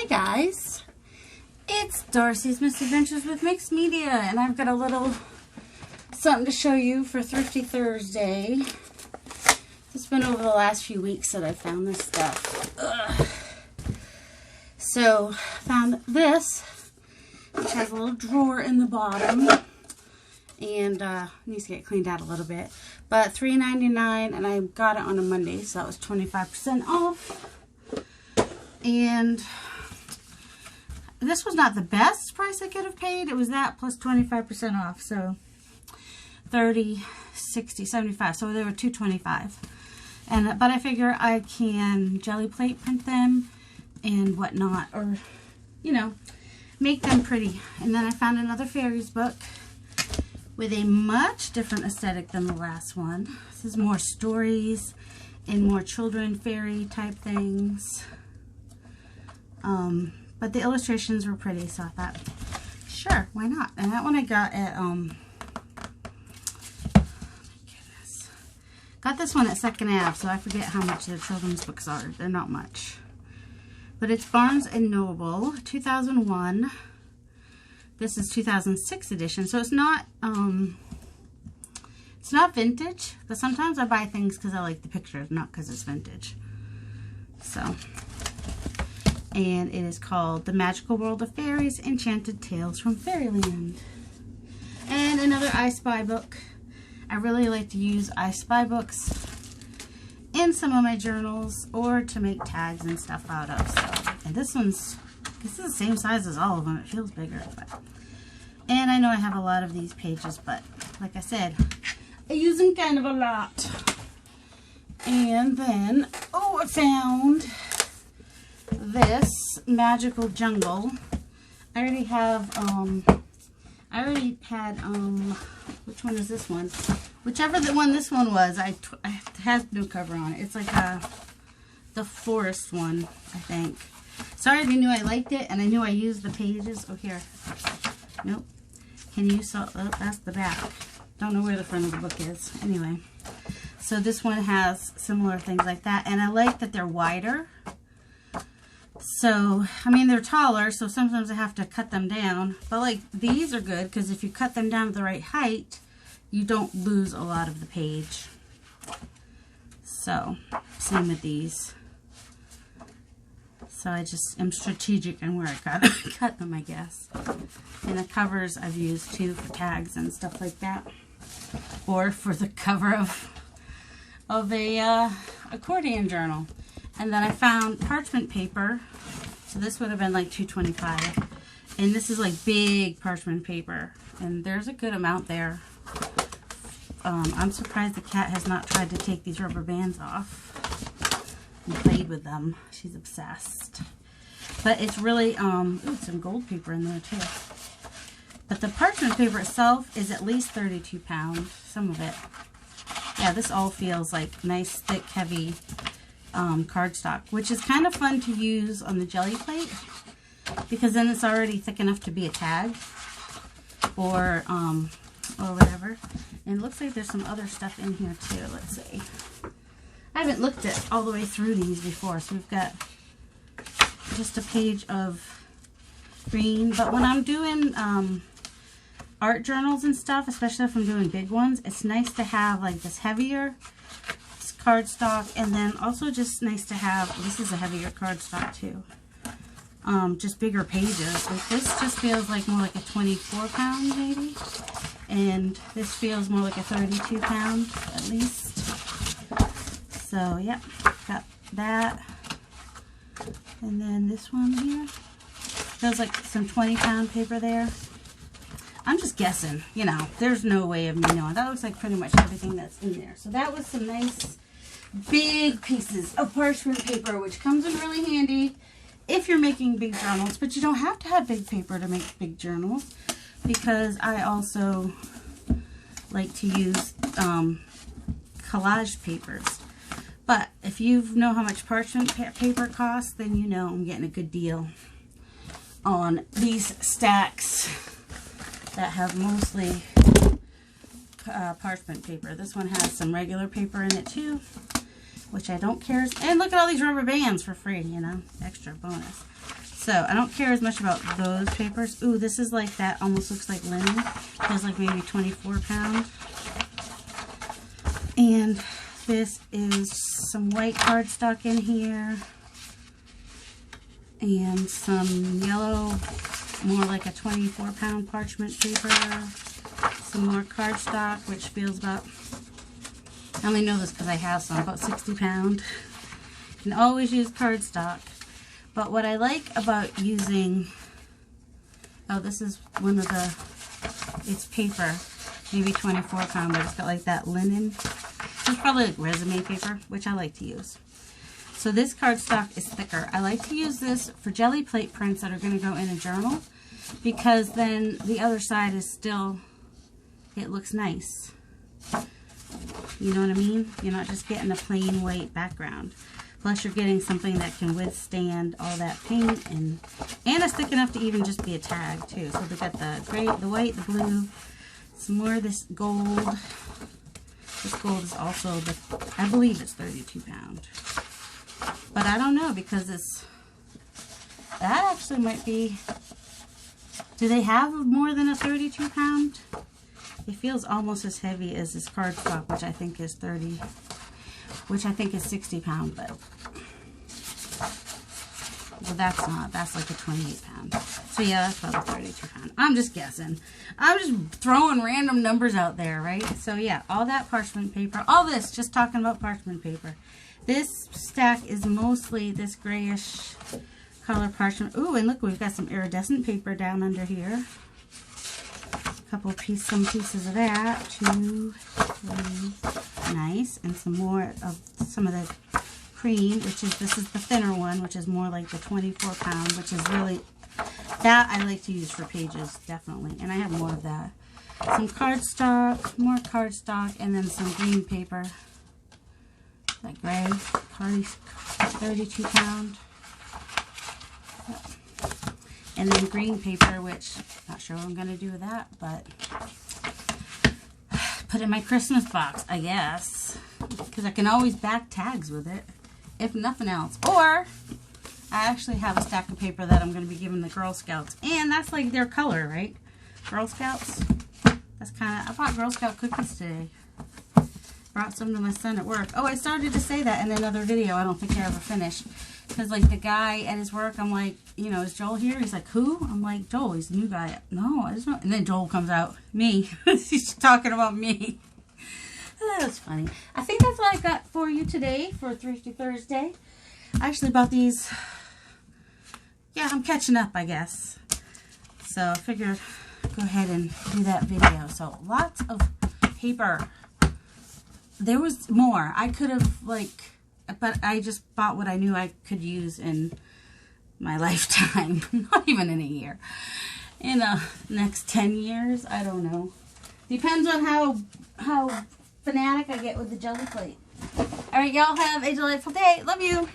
Hi guys, it's Darcy's Misadventures with Mixed Media, and I've got a little something to show you for Thrifty Thursday. It's been over the last few weeks that I found this stuff. Ugh. So, found this, which has a little drawer in the bottom, and needs to get cleaned out a little bit. But $3.99, and I got it on a Monday, so that was 25% off. And this was not the best price I could have paid. It was that plus 25% off. So 30, 60, 75. So they were $2.25. But I figure I can jelly plate print them and whatnot, or, you know, make them pretty. And then I found another fairies book with a much different aesthetic than the last one. This is more stories and more children fairy type things. But the illustrations were pretty, so I thought, sure, why not? And that one I got at, got this one at 2nd Ave, so I forget how much their children's books are. They're not much. But it's Barnes & Noble, 2001. This is 2006 edition, so it's not vintage, but sometimes I buy things because I like the pictures, not because it's vintage. So, and it is called The Magical World of Fairies, Enchanted Tales from Fairyland. And another I Spy book. I really like to use I Spy books in some of my journals or to make tags and stuff out of. So, and this is the same size as all of them. It feels bigger. And I know I have a lot of these pages, but like I said, I use them kind of a lot. And then, I found this Magical Jungle. I already have, which one is this one? Whichever this one was, it has no cover on it. It's like the forest one, I think. So I already knew I liked it, and I knew I used the pages. Oh, here. Nope. That's the back. Don't know where the front of the book is. Anyway. So this one has similar things like that, and I like that they're wider. So, I mean, they're taller, so sometimes I have to cut them down. But, like, these are good, because if you cut them down to the right height, you don't lose a lot of the page. So, same with these. So, I just am strategic in where I cut them, I guess. And the covers I've used, too, for tags and stuff like that. Or for the cover of a accordion journal. And then I found parchment paper. So this would have been like $2.25. And this is like big parchment paper. And there's a good amount there. I'm surprised the cat has not tried to take these rubber bands off and played with them. She's obsessed. But it's really, some gold paper in there too. But the parchment paper itself is at least 32 pounds. Some of it. Yeah, this all feels like nice, thick, heavy cardstock, which is kind of fun to use on the jelly plate because then it's already thick enough to be a tag or whatever. And it looks like there's some other stuff in here too. Let's see. I haven't looked at all the way through these before, so we've got just a page of green. But when I'm doing art journals and stuff, especially if I'm doing big ones, it's nice to have like this heavier cardstock, and then also just nice to have, this is a heavier cardstock too, just bigger pages. Like this just feels like more like a 24 pound maybe, and this feels more like a 32 pound at least. So yeah, got that. And then this one here feels like some 20 pound paper there. I'm just guessing, you know, there's no way of me knowing. That looks like pretty much everything that's in there. So that was some nice big pieces of parchment paper, which comes in really handy if you're making big journals. But you don't have to have big paper to make big journals, because I also like to use collage papers. But if you know how much parchment paper costs, then you know I'm getting a good deal on these stacks that have mostly parchment paper. This one has some regular paper in it too, which I don't care. And look at all these rubber bands for free, you know, extra bonus. So I don't care as much about those papers. Ooh, this is like that, almost looks like linen. Feels like maybe 24 pound. And this is some white cardstock in here. And some yellow, more like a 24 pound parchment paper. Some more cardstock, which feels about, I only know this because I have some, about 60 pound. You can always use cardstock. But what I like about using, oh, this is one of the, it's paper, maybe 24 pound, but it's got like that linen. It's probably like resume paper, which I like to use. So this cardstock is thicker. I like to use this for jelly plate prints that are going to go in a journal, because then the other side is still, it looks nice. You know what I mean? You're not just getting a plain white background. Plus you're getting something that can withstand all that paint, and it's thick enough to even just be a tag too. So we got the gray, the white, the blue, some more of this gold. This gold is also, I believe it's 32 pound. But I don't know, because that actually might be, do they have more than a 32 pound? It feels almost as heavy as this cardstock, which I think is 60 pound, but well, that's not, that's like a 28 pound. So yeah, that's probably 32 pound. I'm just guessing. I'm just throwing random numbers out there, right? So yeah, all that parchment paper, all this, just talking about parchment paper. This stack is mostly this grayish color parchment. Ooh, and look, we've got some iridescent paper down under here. Some pieces of that. 2, 3, nice, and some more of some of the cream, which is, this is the thinner one, which is more like the 24 pound, which is really, that I like to use for pages, definitely, and I have more of that. Some cardstock, more cardstock, and then some green paper, that gray, 32 pound. And then green paper, which not sure what I'm going to do with that, but put in my Christmas box, I guess, because I can always back tags with it, if nothing else. Or I actually have a stack of paper that I'm going to be giving the Girl Scouts, and that's like their color, right? Girl Scouts. That's kind of, I bought Girl Scout cookies today. Brought some to my son at work. Oh, I started to say that in another video. I don't think I ever finished. Because, like, the guy at his work, I'm like, you know, is Joel here? He's like, who? I'm like, Joel, he's the new guy. No, I just don't. And then Joel comes out, me. He's talking about me. That was funny. I think that's what I got for you today for Thrifty Thursday. I actually bought these. Yeah, I'm catching up, I guess. So I figured go ahead and do that video. So lots of paper. There was more. I could have, like, but I just bought what I knew I could use in my lifetime. Not even in a year. In the next 10 years, I don't know. Depends on how fanatic I get with the jelly plate. Alright, y'all have a delightful day. Love you.